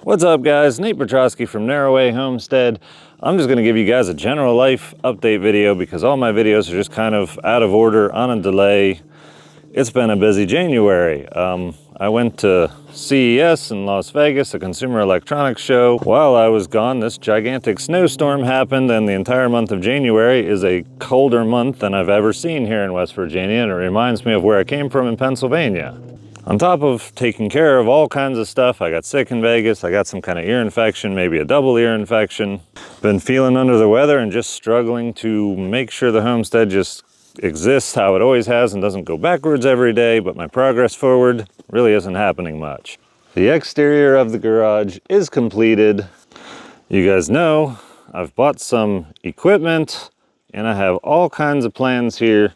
What's up guys, Nate Petrosky from Narrowway Homestead. I'm just going to give you guys a general life update video because all my videos are just kind of out of order, on a delay. It's been a busy January. I went to CES in Las Vegas, a consumer electronics show. While I was gone, this gigantic snowstorm happened, and the entire month of January is a colder month than I've ever seen here in West Virginia, and it reminds me of where I came from in Pennsylvania. On top of taking care of all kinds of stuff, I got sick in Vegas. I got some kind of ear infection, maybe a double ear infection. Been feeling under the weather and just struggling to make sure the homestead just exists how it always has and doesn't go backwards every day, but my progress forward really isn't happening much. The exterior of the garage is completed. You guys know I've bought some equipment and I have all kinds of plans here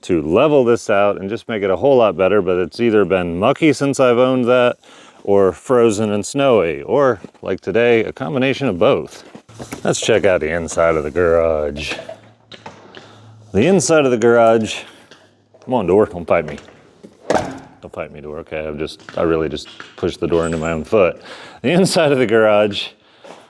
to level this out and just make it a whole lot better, but it's either been mucky since I've owned that or frozen and snowy, or like today, a combination of both. Let's check out the inside of the garage. The inside of the garage, come on door, don't fight me. Don't fight me door, okay, I really just pushed the door into my own foot. The inside of the garage,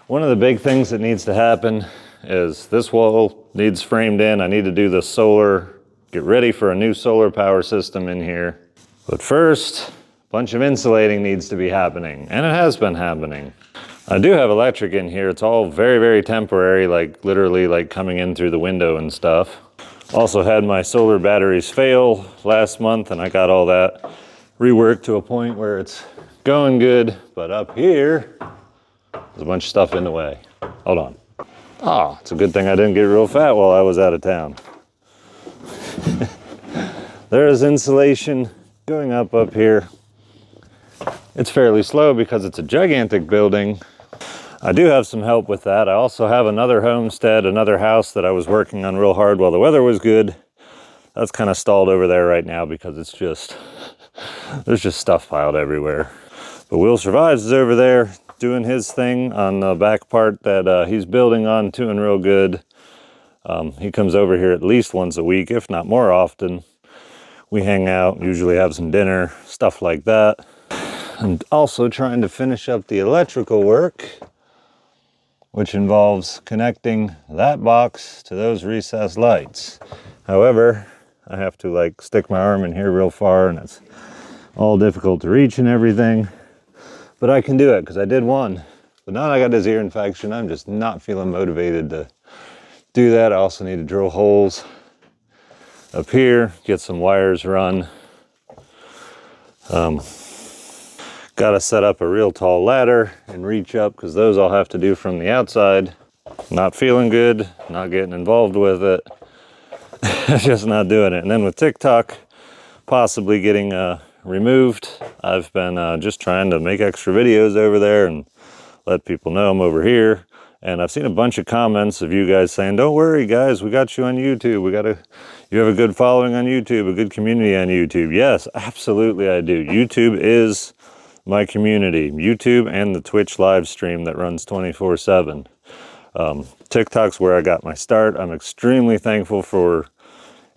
one of the big things that needs to happen is this wall needs framed in. I need to do the solar, get ready for a new solar power system in here. But first, a bunch of insulating needs to be happening, and it has been happening. I do have electric in here. It's all very, very temporary, like literally like coming in through the window and stuff. Also had my solar batteries fail last month, and I got all that reworked to a point where it's going good. But up here, there's a bunch of stuff in the way. Hold on. Oh, it's a good thing I didn't get real fat while I was out of town. There's insulation going up here. It's fairly slow because it's a gigantic building. I do have some help with that. I also have another homestead, another house that I was working on real hard while the weather was good. That's kind of stalled over there right now because it's just, there's just stuff piled everywhere. But Will Survives is over there doing his thing on the back part that he's building on, doing real good. He comes over here at least once a week, if not more often. We hang out, usually have some dinner, stuff like that. I'm also trying to finish up the electrical work, which involves connecting that box to those recessed lights. However, I have to like stick my arm in here real far, and it's all difficult to reach and everything. But I can do it because I did one. But now that I got this ear infection, I'm just not feeling motivated to do that. I also need to drill holes up here, get some wires run. Got to set up a real tall ladder and reach up because those I'll have to do from the outside. Not feeling good, not getting involved with it. Just not doing it. And then with TikTok possibly getting removed, I've been just trying to make extra videos over there and let people know I'm over here. And I've seen a bunch of comments of you guys saying, don't worry guys, we got you on YouTube. You have a good following on YouTube, a good community on YouTube. Yes, absolutely I do. YouTube is my community. YouTube and the Twitch live stream that runs 24/7. TikTok's where I got my start. I'm extremely thankful for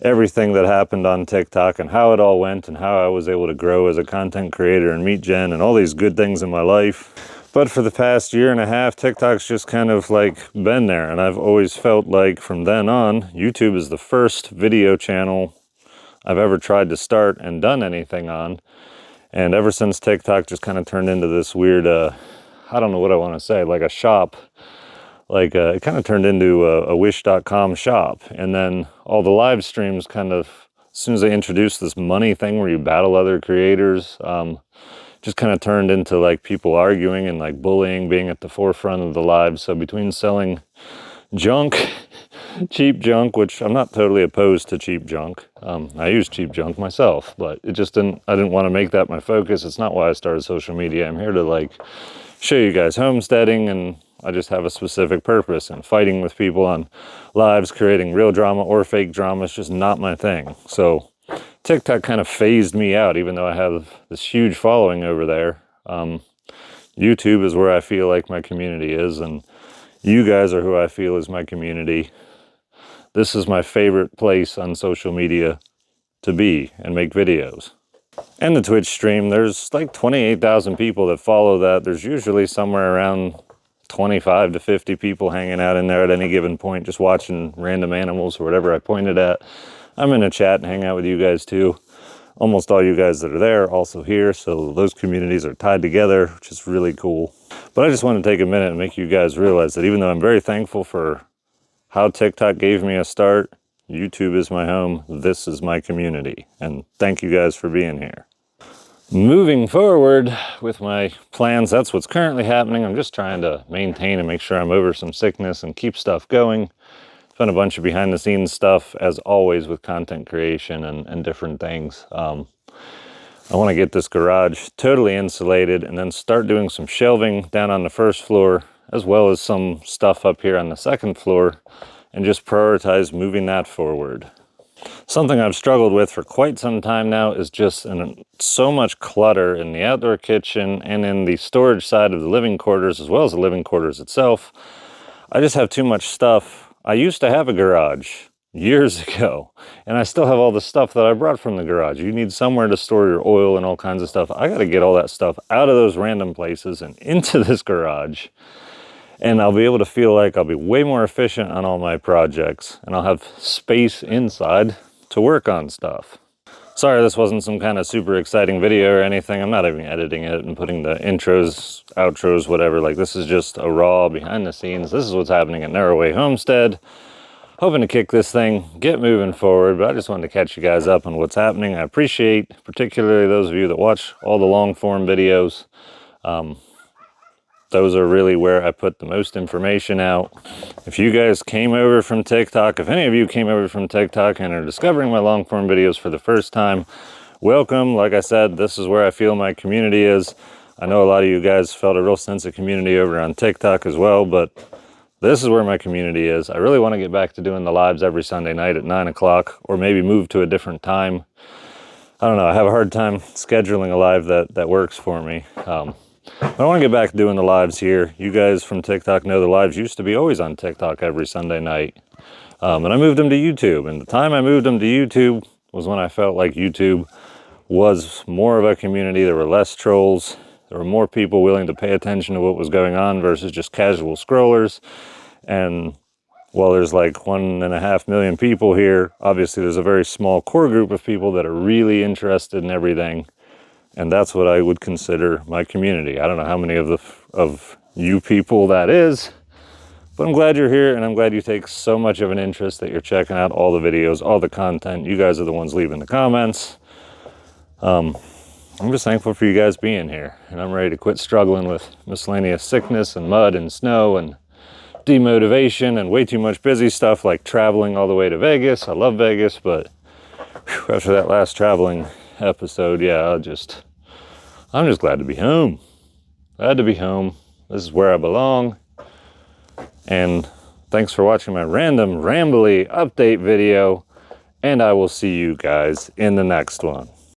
everything that happened on TikTok and how it all went and how I was able to grow as a content creator and meet Jen and all these good things in my life. But for the past year and a half, TikTok's just kind of like been there. And I've always felt like from then on, YouTube is the first video channel I've ever tried to start and done anything on. And ever since TikTok just kind of turned into this weird, I don't know what I want to say, like a shop. Like it kind of turned into a wish.com shop. And then all the live streams kind of, as soon as they introduced this money thing where you battle other creators, just kind of turned into like people arguing and like bullying being at the forefront of the live. So between selling junk, cheap junk, which I'm not totally opposed to cheap junk. I use cheap junk myself, but I didn't want to make that my focus. It's not why I started social media. I'm here to like show you guys homesteading, and I just have a specific purpose, and fighting with people on lives, creating real drama or fake drama is just not my thing. So TikTok kind of phased me out, even though I have this huge following over there. YouTube is where I feel like my community is, and you guys are who I feel is my community. This is my favorite place on social media to be and make videos. And the Twitch stream, there's like 28,000 people that follow that. There's usually somewhere around 25 to 50 people hanging out in there at any given point, just watching random animals or whatever I pointed at. I'm in a chat and hang out with you guys too. Almost all you guys that are there also here, so those communities are tied together, which is really cool. But I just want to take a minute and make you guys realize that even though I'm very thankful for how TikTok gave me a start, YouTube is my home, this is my community, and thank you guys for being here. Moving forward with my plans, that's what's currently happening. I'm just trying to maintain and make sure I'm over some sickness and keep stuff going. It's been a bunch of behind the scenes stuff, as always, with content creation and different things. I want to get this garage totally insulated and then start doing some shelving down on the first floor, as well as some stuff up here on the second floor, and just prioritize moving that forward. Something I've struggled with for quite some time now is just so much clutter in the outdoor kitchen and in the storage side of the living quarters, as well as the living quarters itself. I just have too much stuff. I used to have a garage years ago, and I still have all the stuff that I brought from the garage. You need somewhere to store your oil and all kinds of stuff. I got to get all that stuff out of those random places and into this garage. And I'll be able to feel like I'll be way more efficient on all my projects, and I'll have space inside to work on stuff. Sorry this wasn't some kind of super exciting video or anything. I'm not even editing it and putting the intros, outros, whatever. Like, this is just a raw behind the scenes. This is what's happening at Narrowway Homestead. Hoping to kick this thing, get moving forward, but I just wanted to catch you guys up on what's happening. I appreciate particularly those of you that watch all the long form videos. Those are really where I put the most information out. If you guys came over from TikTok, if any of you came over from TikTok and are discovering my long form videos for the first time, welcome. Like I said, this is where I feel my community is. I know a lot of you guys felt a real sense of community over on TikTok as well, but this is where my community is. I really want to get back to doing the lives every Sunday night at 9 o'clock, or maybe move to a different time. I don't know, I have a hard time scheduling a live that works for me. But I want to get back to doing the lives here. You guys from TikTok know the lives used to be always on TikTok every Sunday night. And I moved them to YouTube. And the time I moved them to YouTube was when I felt like YouTube was more of a community. There were less trolls. There were more people willing to pay attention to what was going on versus just casual scrollers. And while there's like 1.5 million people here, obviously there's a very small core group of people that are really interested in everything. And that's what I would consider my community. I don't know how many of you people that is, but I'm glad you're here, and I'm glad you take so much of an interest that you're checking out all the videos, all the content. You guys are the ones leaving the comments. I'm just thankful for you guys being here, and I'm ready to quit struggling with miscellaneous sickness and mud and snow and demotivation and way too much busy stuff like traveling all the way to Vegas. I love Vegas, but after that last traveling episode, yeah, I'm just glad to be home. Glad to be home. This is where I belong. And thanks for watching my random rambly update video, and I will see you guys in the next one.